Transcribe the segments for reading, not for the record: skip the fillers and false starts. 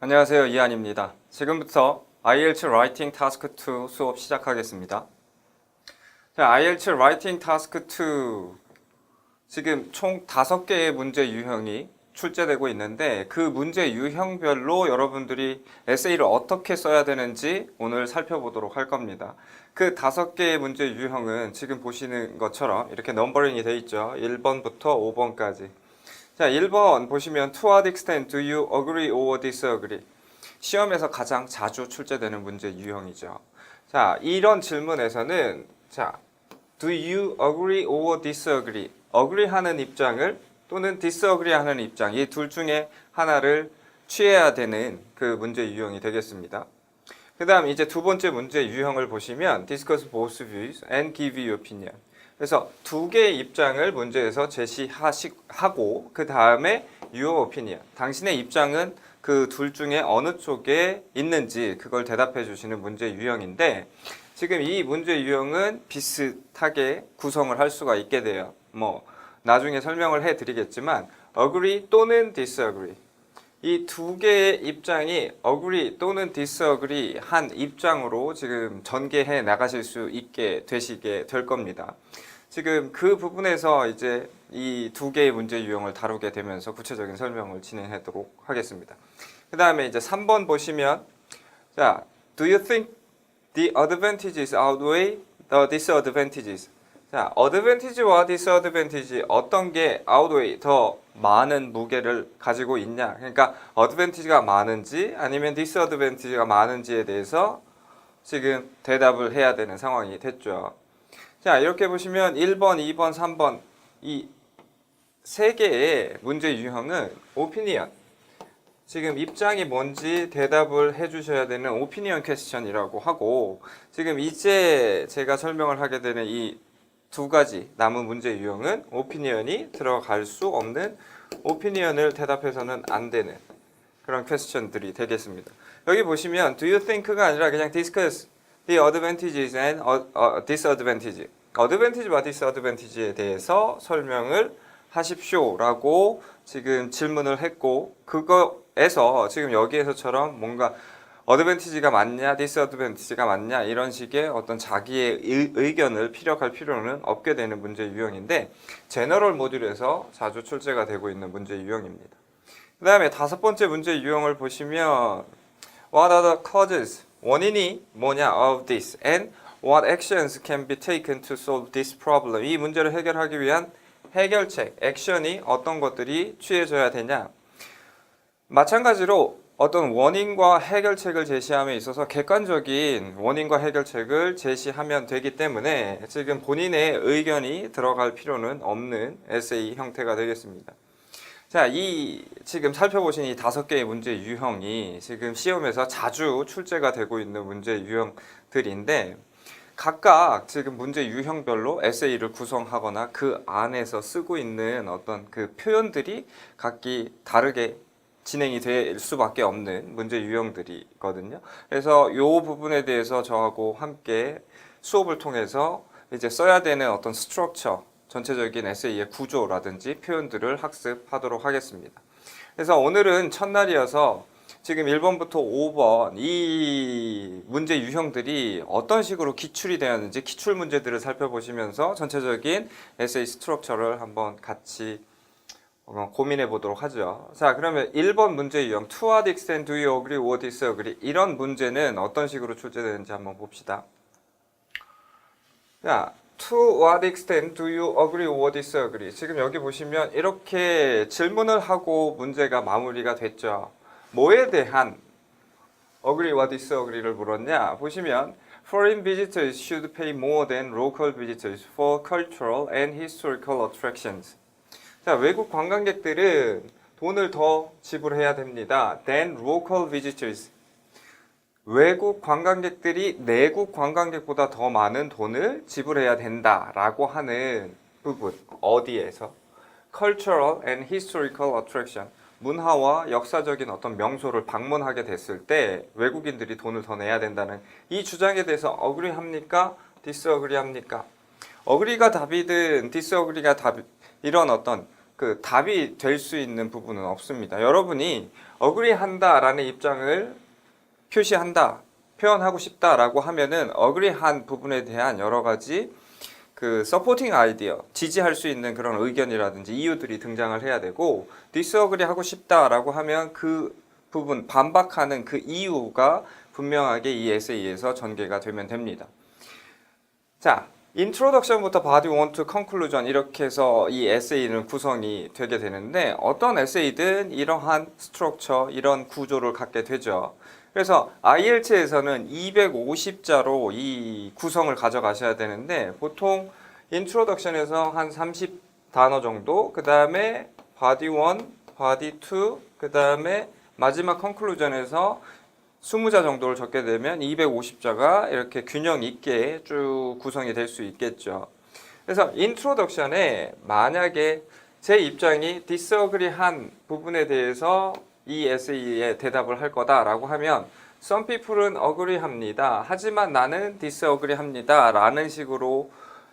안녕하세요. 이한입니다. 지금부터 IELTS 라이팅 타스크 2 수업 시작하겠습니다. 자, IELTS 라이팅 타스크 2 지금 총 5개의 문제 유형이 출제되고 있는데 그 문제 유형별로 여러분들이 에세이를 어떻게 써야 되는지 오늘 살펴보도록 할 겁니다. 그 5개의 문제 유형은 지금 보시는 것처럼 이렇게 넘버링이 되어 있죠. 1번부터 5번까지. 자, 1번 보시면 To what extent do you agree or disagree? 시험에서 가장 자주 출제되는 문제 유형이죠. 자, 이런 질문에서는 자, Do you agree or disagree? agree 하는 입장을 또는 disagree 하는 입장, 이 둘 중에 하나를 취해야 되는 그 문제 유형이 되겠습니다. 그 다음 이제 두 번째 문제 유형을 보시면 Discuss both views and give your opinion. 그래서 두 개의 입장을 문제에서 제시하고 그 다음에 your opinion, 당신의 입장은 그 둘 중에 어느 쪽에 있는지 그걸 대답해 주시는 문제 유형인데 지금 이 문제 유형은 비슷하게 구성을 할 수가 있게 돼요. 뭐 나중에 설명을 해 드리겠지만 agree 또는 disagree, 이 두 개의 입장이 agree 또는 disagree 한 입장으로 지금 전개해 나가실 수 있게 되시게 될 겁니다. 지금 그 부분에서 이제 이 두 개의 문제 유형을 다루게 되면서 구체적인 설명을 진행하도록 하겠습니다. 그 다음에 이제 3번 보시면 자, Do you think the advantages outweigh the disadvantages? 자, advantage와 disadvantage 어떤 게 outweigh 더 많은 무게를 가지고 있냐? 그러니까 advantage가 많은지 아니면 disadvantage가 많은지에 대해서 지금 대답을 해야 되는 상황이 됐죠. 자, 이렇게 보시면 1번, 2번, 3번 이 세 개의 문제 유형은 오피니언, 지금 입장이 뭔지 대답을 해주셔야 되는 오피니언 퀘스천이라고 하고 지금 이제 제가 설명을 하게 되는 이 두 가지 남은 문제 유형은 오피니언이 들어갈 수 없는, 오피니언을 대답해서는 안 되는 그런 퀘스천들이 되겠습니다. 여기 보시면 Do you think가 아니라 그냥 discuss the advantages and disadvantages, advantage와 disadvantage에 대해서 설명을 하십시오라고 지금 질문을 했고 그거에서 지금 여기에서처럼 뭔가 어드밴티지가 맞냐 디스어드밴티지가 맞냐 이런 식의 어떤 자기의 의견을 피력할 필요는 없게 되는 문제 유형인데 제너럴 모듈에서 자주 출제가 되고 있는 문제 유형입니다. 그 다음에 5번째 문제 유형을 보시면 What are the causes? 원인이 뭐냐 of this and what actions can be taken to solve this problem? 이 문제를 해결하기 위한 해결책, 액션이 어떤 것들이 취해져야 되냐. 마찬가지로 어떤 원인과 해결책을 제시함에 있어서 객관적인 원인과 해결책을 제시하면 되기 때문에 지금 본인의 의견이 들어갈 필요는 없는 에세이 형태가 되겠습니다. 자, 이 지금 살펴보신 이 5개의 문제 유형이 지금 시험에서 자주 출제가 되고 있는 문제 유형들인데 각각 지금 문제 유형별로 에세이를 구성하거나 그 안에서 쓰고 있는 어떤 그 표현들이 각기 다르게 진행이 될 수밖에 없는 문제 유형들이거든요. 그래서 이 부분에 대해서 저하고 함께 수업을 통해서 이제 써야 되는 어떤 스트럭처, 전체적인 에세이의 구조라든지 표현들을 학습하도록 하겠습니다. 그래서 오늘은 첫날이어서 지금 1번부터 5번 이 문제 유형들이 어떤 식으로 기출이 되었는지 기출 문제들을 살펴보시면서 전체적인 에세이 스트럭처를 한번 같이 고민해 보도록 하죠. 자, 그러면 1번 문제 유형 To what extent do you agree or disagree? 이런 문제는 어떤 식으로 출제되는지 한번 봅시다. 자, To what extent do you agree or disagree? 지금 여기 보시면 이렇게 질문을 하고 문제가 마무리가 됐죠. 뭐에 대한 agree와 disagree를 물었냐? 보시면 Foreign visitors should pay more than local visitors for cultural and historical attractions. 자, 외국 관광객들은 돈을 더 지불해야 됩니다. than local visitors. 외국 관광객들이 내국 관광객보다 더 많은 돈을 지불해야 된다라고 하는 부분. 어디에서? cultural and historical attraction. 문화와 역사적인 어떤 명소를 방문하게 됐을 때 외국인들이 돈을 더 내야 된다는 이 주장에 대해서 agree 합니까? disagree 합니까? agree가 답이든 disagree가 답, 이런 어떤 그 답이 될 수 있는 부분은 없습니다. 여러분이 어그리한다라는 입장을 표현하고 싶다라고 하면은 어그리한 부분에 대한 여러 가지 그 서포팅 아이디어, 지지할 수 있는 그런 의견이라든지 이유들이 등장을 해야 되고, 디스어그리 하고 싶다라고 하면 그 부분 반박하는 그 이유가 분명하게 이 에세이에서 전개가 되면 됩니다. 자, 인트로덕션부터 바디 1 to 컨클루전 이렇게 해서 이 에세이는 구성이 되게 되는데, 어떤 에세이든 이러한 스트럭처, 이런 구조를 갖게 되죠. 그래서 IELTS에서는 250자로 이 구성을 가져가셔야 되는데, 보통 인트로덕션에서 한 30단어 정도, 그 다음에 바디 1, 바디 2, 그 다음에 마지막 컨클루전에서 20자 정도를 적게 되면 250자가 이렇게 균형 있게 쭉 구성이 될 수 있겠죠. 그래서 인트로덕션에 만약에 제 입장이 디스어그리한 부분에 대해서 이 에세이에 대답을 할 거다라고 하면 Some people은 agree합니다. 하지만 나는 disagree합니다. 라는 식으로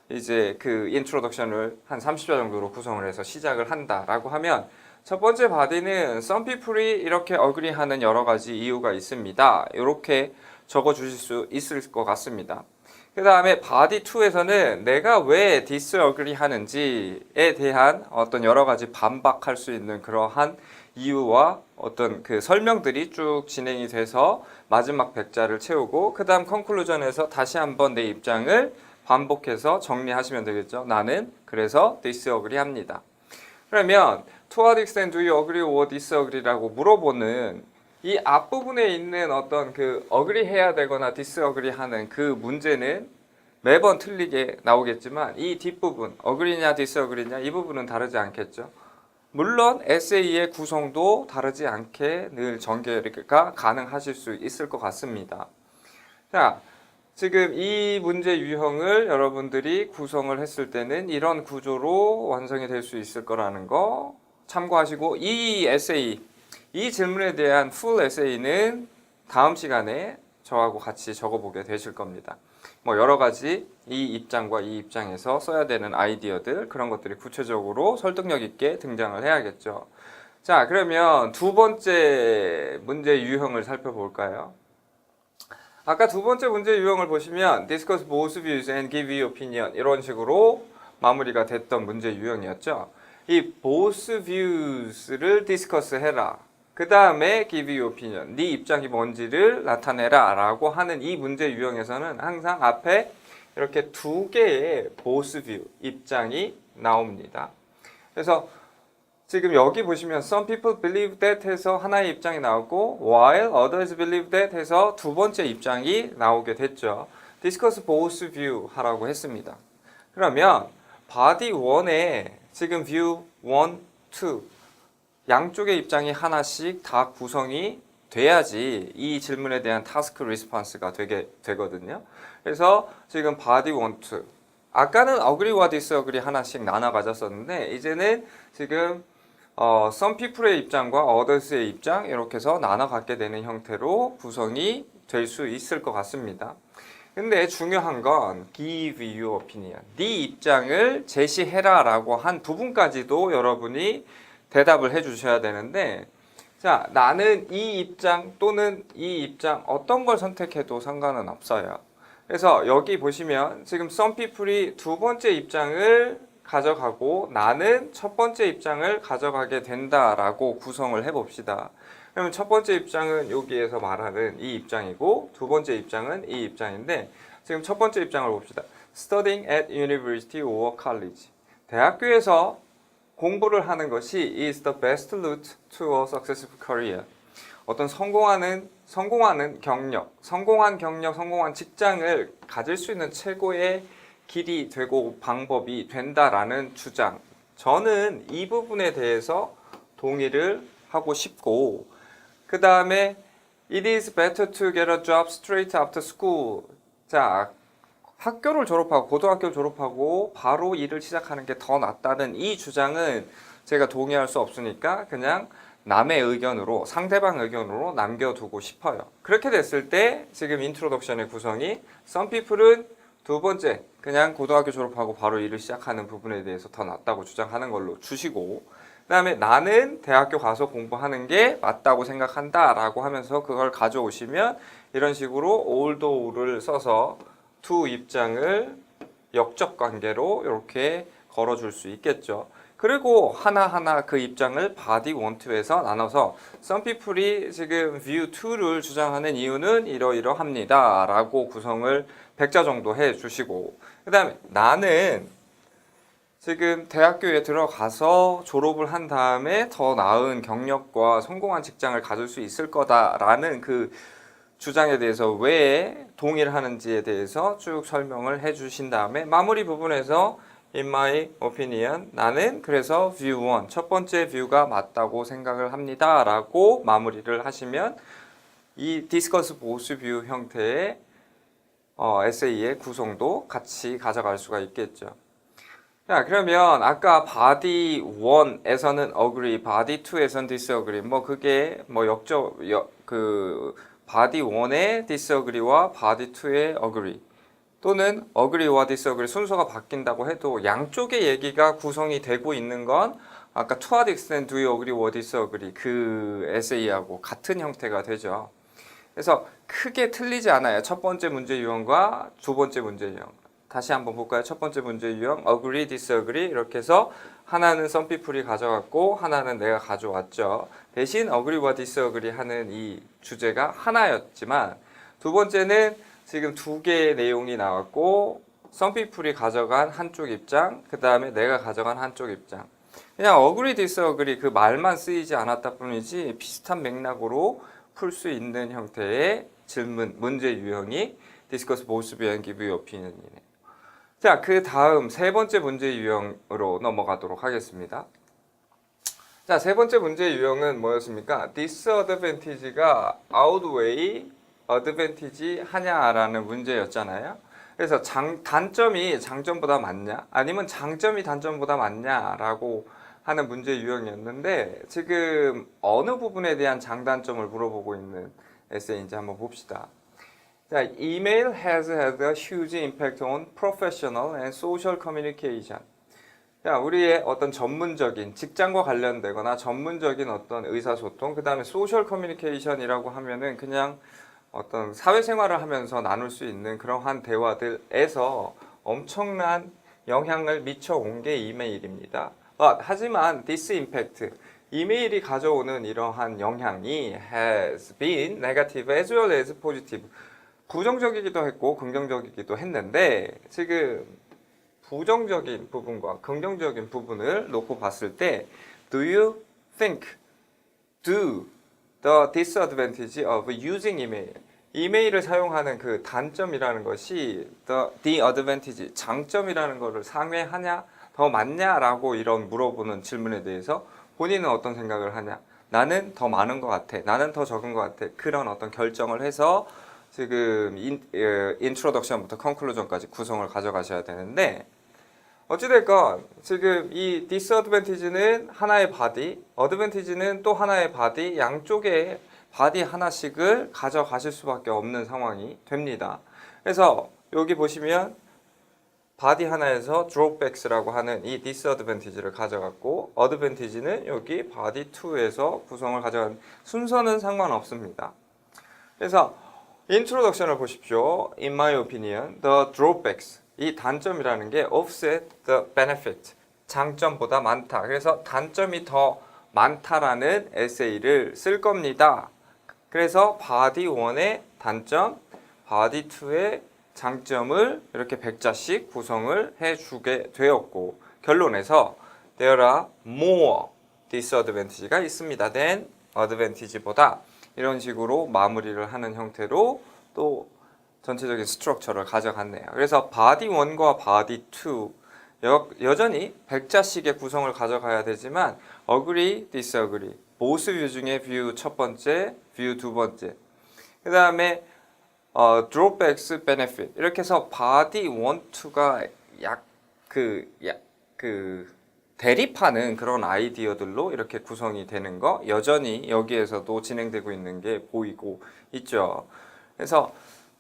이제 그 인트로덕션을 한 30자 정도로 구성을 해서 시작을 한다라고 하면, 첫 번째 바디는 Some people이 이렇게 agree하는 여러 가지 이유가 있습니다. 이렇게 적어 주실 수 있을 것 같습니다. 그 다음에 바디 2에서는 내가 왜 disagree 하는지에 대한 어떤 여러 가지 반박할 수 있는 그러한 이유와 어떤 그 설명들이 쭉 진행이 돼서 마지막 100자를 채우고, 그 다음 컨클루전에서 다시 한번 내 입장을 반복해서 정리하시면 되겠죠. 나는 그래서 disagree 합니다. 그러면 to what extent do you agree or disagree 라고 물어보는 이 앞부분에 있는 어떤 그 agree 해야 되거나 disagree 하는 그 문제는 매번 틀리게 나오겠지만, 이 뒷부분 agree냐 disagree냐 이 부분은 다르지 않겠죠. 물론 에세이의 구성도 다르지 않게 늘 전개가 가능하실 수 있을 것 같습니다. 자, 지금 이 문제 유형을 여러분들이 구성을 했을 때는 이런 구조로 완성이 될 수 있을 거라는 거 참고하시고, 이 에세이, 이 질문에 대한 풀 에세이는 다음 시간에 저하고 같이 적어보게 되실 겁니다. 뭐 여러 가지 이 입장과 이 입장에서 써야 되는 아이디어들, 그런 것들이 구체적으로 설득력 있게 등장을 해야겠죠. 자, 그러면 두 번째 문제 유형을 살펴볼까요? 아까 두 번째 문제 유형을 보시면 discuss both views and give your opinion 이런 식으로 마무리가 됐던 문제 유형이었죠. 이 both views를 discuss 해라. 그 다음에 give your opinion, 네 입장이 뭔지를 나타내라 라고 하는 이 문제 유형에서는 항상 앞에 이렇게 두 개의 both view, 입장이 나옵니다. 그래서 지금 여기 보시면 some people believe that 해서 하나의 입장이 나오고 while others believe that 해서 두 번째 입장이 나오게 됐죠. discuss both view 하라고 했습니다. 그러면 body 1에 지금 view 1, 2 양쪽의 입장이 하나씩 다 구성이 돼야지 이 질문에 대한 타스크 리스폰스가 되거든요. 그래서 지금 body 1, 2 아까는 agree와 disagree 하나씩 나눠 가졌었는데, 이제는 지금 some people의 입장과 others의 입장 이렇게 해서 나눠 갖게 되는 형태로 구성이 될 수 있을 것 같습니다. 근데 중요한 건 give your opinion, 네 입장을 제시해라 라고 한 부분까지도 여러분이 대답을 해 주셔야 되는데, 자, 나는 이 입장 또는 이 입장 어떤 걸 선택해도 상관은 없어요. 그래서 여기 보시면 지금 some people이 두 번째 입장을 가져가고 나는 첫 번째 입장을 가져가게 된다라고 구성을 해봅시다. 그러면 첫 번째 입장은 여기에서 말하는 이 입장이고, 두 번째 입장은 이 입장인데, 지금 첫 번째 입장을 봅시다. Studying at university or college. 대학교에서 공부를 하는 것이 is the best route to a successful career. 어떤 성공한 경력, 성공한 직장을 가질 수 있는 최고의 길이 되고 방법이 된다라는 주장. 저는 이 부분에 대해서 동의를 하고 싶고, 그 다음에 it is better to get a job straight after school. 자, 학교를 졸업하고 고등학교를 졸업하고 바로 일을 시작하는 게 더 낫다는 이 주장은 제가 동의할 수 없으니까 그냥 남의 의견으로, 상대방 의견으로 남겨두고 싶어요. 그렇게 됐을 때 지금 인트로덕션의 구성이 some people은 두 번째, 그냥 고등학교 졸업하고 바로 일을 시작하는 부분에 대해서 더 낫다고 주장하는 걸로 주시고, 그다음에 나는 대학교 가서 공부하는 게 맞다고 생각한다라고 하면서 그걸 가져오시면 이런 식으로 although를 써서 두 입장을 역적 관계로 이렇게 걸어줄 수 있겠죠. 그리고 하나하나 그 입장을 body 1, 2에서 나눠서 some people이 지금 view 2를 주장하는 이유는 이러이러합니다 라고 구성을 100자 정도 해주시고, 그 다음에 나는 지금 대학교에 들어가서 졸업을 한 다음에 더 나은 경력과 성공한 직장을 가질 수 있을 거다라는 그 주장에 대해서 왜 동의를 하는지에 대해서 쭉 설명을 해주신 다음에 마무리 부분에서 In my opinion, 나는 그래서 view 1, 첫 번째 뷰가 맞다고 생각을 합니다 라고 마무리를 하시면 이 discuss both view 형태의 에세이의 구성도 같이 가져갈 수가 있겠죠. 자, 그러면 아까 body 1에서는 agree, body 2에서는 disagree. 뭐 그게 뭐 body 1의 disagree와 body 2의 agree 또는 agree와 disagree 순서가 바뀐다고 해도 양쪽의 얘기가 구성이 되고 있는 건 아까 to what extent do you agree or disagree 그 에세이하고 같은 형태가 되죠. 그래서 크게 틀리지 않아요. 첫 번째 문제 유형과 두 번째 문제 유형. 다시 한번 볼까요? 첫 번째 문제 유형 agree, disagree 이렇게 해서 하나는 some people이 가져갔고 하나는 내가 가져왔죠. 대신 agree와 disagree 하는 이 주제가 하나였지만 두 번째는 지금 두 개의 내용이 나왔고 some people이 가져간 한쪽 입장, 그 다음에 내가 가져간 한쪽 입장. 그냥 agree, disagree 그 말만 쓰이지 않았다 뿐이지 비슷한 맥락으로 풀 수 있는 형태의 질문, 문제 유형이 discuss both view and give your opinion이네요. 자, 그 다음 세 번째 문제 유형으로 넘어가도록 하겠습니다. 자, 세 번째 문제 유형은 뭐였습니까? disadvantage가 outweigh advantage 하냐라는 문제였잖아요. 그래서 단점이 장점보다 많냐? 아니면 장점이 단점보다 많냐라고 하는 문제 유형이었는데 지금 어느 부분에 대한 장단점을 물어보고 있는 에세이인지 한번 봅시다. 자, email has had a huge impact on professional and social communication. 자, 우리의 어떤 전문적인 직장과 관련되거나 전문적인 어떤 의사소통, 그 다음에 소셜 커뮤니케이션이라고 하면은 그냥 어떤 사회생활을 하면서 나눌 수 있는 그러한 대화들에서 엄청난 영향을 미쳐온 게 이메일입니다. 하지만 this impact, 이메일이 가져오는 이러한 영향이 has been negative as well as positive. 부정적이기도 했고 긍정적이기도 했는데 지금 부정적인 부분과 긍정적인 부분을 놓고 봤을 때 do you think do the disadvantage of using email 이메일을 사용하는 그 단점이라는 것이 the advantage 장점이라는 것을 상회하냐 더 많냐라고 이런 물어보는 질문에 대해서 본인은 어떤 생각을 하냐 나는 더 많은 것 같아 나는 더 적은 것 같아 그런 어떤 결정을 해서 지금 인트로덕션부터 컨클루전까지 구성을 가져가셔야 되는데 어찌됐건 지금 이 디스어드밴티지는 하나의 바디, 어드밴티지는 또 하나의 바디, 양쪽에 바디 하나씩을 가져가실 수밖에 없는 상황이 됩니다. 그래서 여기 보시면 바디 하나에서 드롭백스라고 하는 이 디스어드밴티지를 가져갔고 어드밴티지는 여기 바디 2에서 구성을 가져간 순서는 상관없습니다. 그래서 인트로덕션을 보십시오. In my opinion, the drawbacks 이 단점이라는 게 offset the benefit 장점보다 많다. 그래서 단점이 더 많다라는 에세이를 쓸 겁니다. 그래서 body 1의 단점, body 2의 장점을 이렇게 100자씩 구성을 해주게 되었고 결론에서 there are more disadvantage가 있습니다. than advantage보다 이런 식으로 마무리를 하는 형태로 또 전체적인 스트럭처를 가져갔네요. 그래서 body 1과 body 2 여전히 100자씩의 구성을 가져가야 되지만 agree, disagree both view 중에 view 첫 번째, view 두 번째 그 다음에 drawbacks, benefit 이렇게 해서 body 1, 2가 대립하는 그런 아이디어들로 이렇게 구성이 되는 거 여전히 여기에서도 진행되고 있는 게 보이고 있죠. 그래서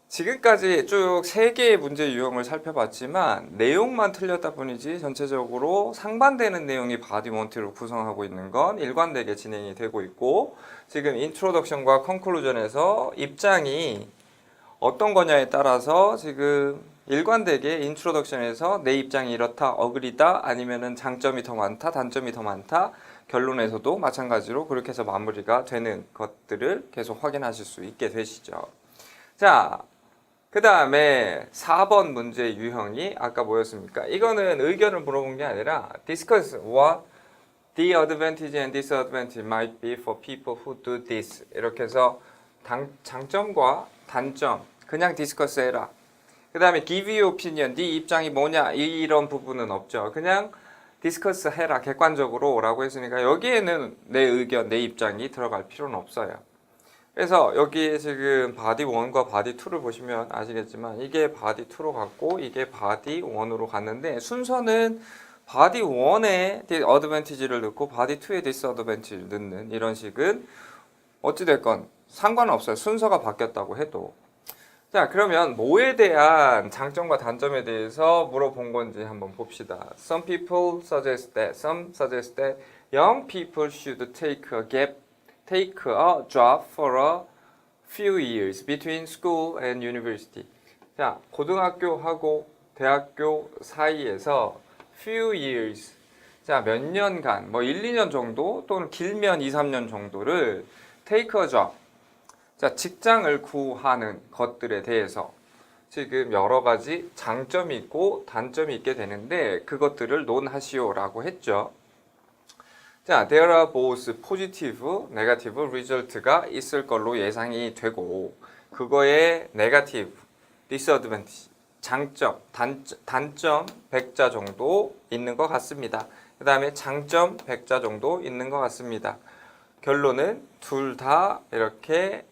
지금까지 쭉 3개의 문제 유형을 살펴봤지만 내용만 틀렸다 뿐이지 전체적으로 상반되는 내용이 바디 원투를 구성하고 있는 건 일관되게 진행이 되고 있고, 지금 인트로덕션과 컨클루전에서 입장이 어떤 거냐에 따라서 지금 일관되게 인트로덕션에서 내 입장이 이렇다, 어그리다, 아니면은 장점이 더 많다, 단점이 더 많다, 결론에서도 마찬가지로 그렇게 해서 마무리가 되는 것들을 계속 확인하실 수 있게 되시죠. 자, 그 다음에 4번 문제 유형이 아까 뭐였습니까? 이거는 의견을 물어본 게 아니라 discuss what the advantage and disadvantage might be for people who do this. 이렇게 해서 장점과 단점 그냥 디스커스 해라. 그 다음에 give your opinion, 네 입장이 뭐냐, 이런 부분은 없죠. 그냥 디스커스 해라, 객관적으로 라고 했으니까 여기에는 내 의견, 내 입장이 들어갈 필요는 없어요. 그래서 여기에 지금 바디 1과 바디 2를 보시면 아시겠지만 이게 바디 2로 갔고 이게 바디 1으로 갔는데, 순서는 바디 1에 어드밴티지를 넣고 바디 2에 디스어드밴티지를 넣는 이런 식은 어찌됐건 상관은 없어요. 순서가 바뀌었다고 해도. 자, 그러면 뭐에 대한 장점과 단점에 대해서 물어본 건지 한번 봅시다. Some people suggest that young people should take a job for a few years between school and university. 자, 고등학교하고 대학교 사이에서 few years, 자, 몇 년간, 뭐 1, 2년 정도 또는 길면 2, 3년 정도를 take a job, 자, 직장을 구하는 것들에 대해서 지금 여러 가지 장점이 있고 단점이 있게 되는데 그것들을 논하시오라고 했죠. 자, there are both positive, negative result가 있을 걸로 예상이 되고, 그거에 negative, disadvantage, 장점, 단점 100자 정도 있는 것 같습니다. 그 다음에 장점 100자 정도 있는 것 같습니다. 결론은 둘 다 이렇게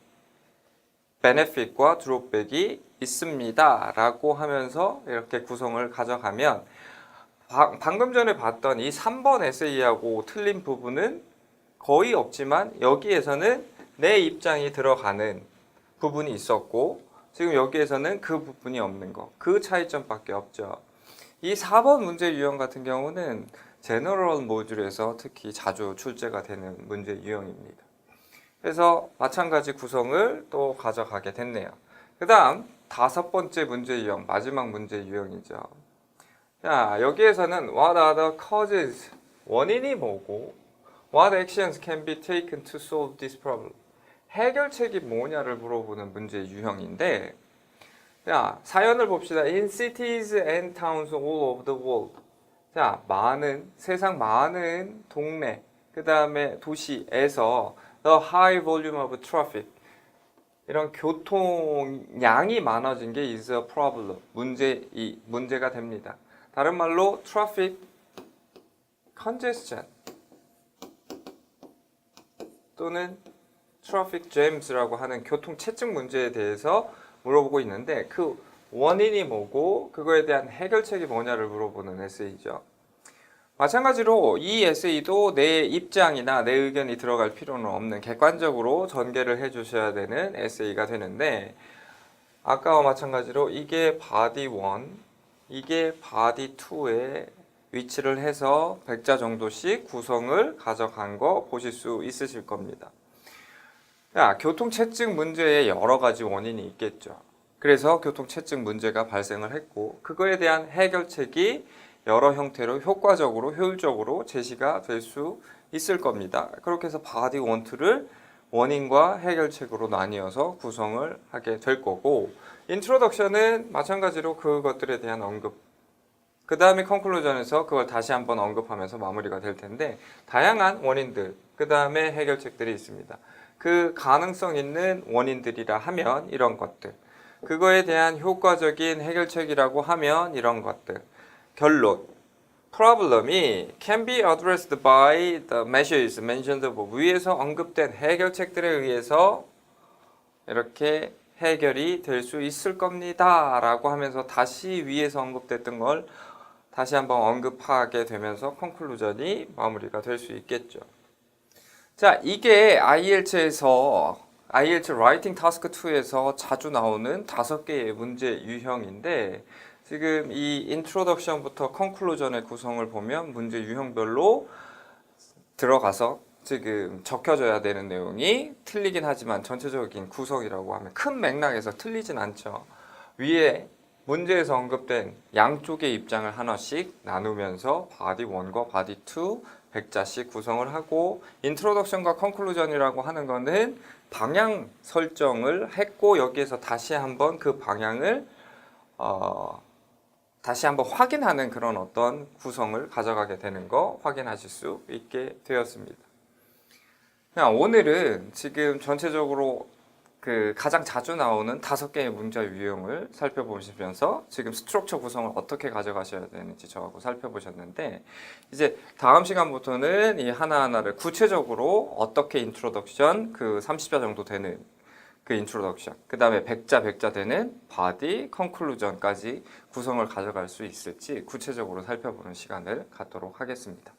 benefit과 drawback이 있습니다 라고 하면서 이렇게 구성을 가져가면, 방금 전에 봤던 이 3번 에세이하고 틀린 부분은 거의 없지만 여기에서는 내 입장이 들어가는 부분이 있었고, 지금 여기에서는 그 부분이 없는 거, 그 차이점밖에 없죠. 이 4번 문제 유형 같은 경우는 제너럴 모듈에서 특히 자주 출제가 되는 문제 유형입니다. 그래서 마찬가지 구성을 또 가져가게 됐네요. 그 다음 5번째 문제 유형, 마지막 문제 유형이죠. 자, 여기에서는 what are the causes, 원인이 뭐고 what actions can be taken to solve this problem, 해결책이 뭐냐를 물어보는 문제 유형인데, 자, 사연을 봅시다. In cities and towns all over the world. 자, 세상 많은 동네, 그 다음에 도시에서 the high volume of traffic, 이런 교통량이 많아진 게 is a problem, 문제가 됩니다. 다른 말로 traffic congestion 또는 traffic jams라고 하는 교통체증 문제에 대해서 물어보고 있는데, 그 원인이 뭐고 그거에 대한 해결책이 뭐냐를 물어보는 에세이죠. 마찬가지로 이 에세이도 내 입장이나 내 의견이 들어갈 필요는 없는 객관적으로 전개를 해주셔야 되는 에세이가 되는데, 아까와 마찬가지로 이게 바디 1, 이게 바디 2에 위치를 해서 100자 정도씩 구성을 가져간 거 보실 수 있으실 겁니다. 자, 교통체증 문제에 여러 가지 원인이 있겠죠. 그래서 교통체증 문제가 발생을 했고 그거에 대한 해결책이 여러 형태로 효과적으로 효율적으로 제시가 될 수 있을 겁니다. 그렇게 해서 바디 1, 2를 원인과 해결책으로 나뉘어서 구성을 하게 될 거고, 인트로덕션은 마찬가지로 그것들에 대한 언급, 그 다음에 컨클루전에서 그걸 다시 한번 언급하면서 마무리가 될 텐데, 다양한 원인들, 그 다음에 해결책들이 있습니다. 그 가능성 있는 원인들이라 하면 이런 것들, 그거에 대한 효과적인 해결책이라고 하면 이런 것들, 결론, problem이 can be addressed by the measures mentioned above, 위에서 언급된 해결책들에 의해서 이렇게 해결이 될 수 있을 겁니다 라고 하면서 다시 위에서 언급됐던 걸 다시 한번 언급하게 되면서 컨클루전이 마무리가 될 수 있겠죠. 자, 이게 IELTS에서 IELTS 라이팅 타스크 2에서 자주 나오는 5개의 문제 유형인데 지금 이 인트로덕션부터 컨클루전의 구성을 보면 문제 유형별로 들어가서 지금 적혀져야 되는 내용이 틀리긴 하지만 전체적인 구성이라고 하면 큰 맥락에서 틀리진 않죠. 위에 문제에서 언급된 양쪽의 입장을 하나씩 나누면서 바디 1과 바디 2 100자씩 구성을 하고 인트로덕션과 컨클루전이라고 하는 거는 방향 설정을 했고 여기에서 다시 한번 그 방향을 다시 한번 확인하는 그런 어떤 구성을 가져가게 되는 거 확인하실 수 있게 되었습니다. 오늘은 지금 전체적으로 그 가장 자주 나오는 5개의 문제 유형을 살펴보시면서 지금 스트럭처 구성을 어떻게 가져가셔야 되는지 저하고 살펴보셨는데 이제 다음 시간부터는 이 하나하나를 구체적으로 어떻게 인트로덕션 그 30자 정도 되는 그 인트로덕션 그 다음에 100자 되는 바디 컨클루전까지 구성을 가져갈 수 있을지 구체적으로 살펴보는 시간을 갖도록 하겠습니다.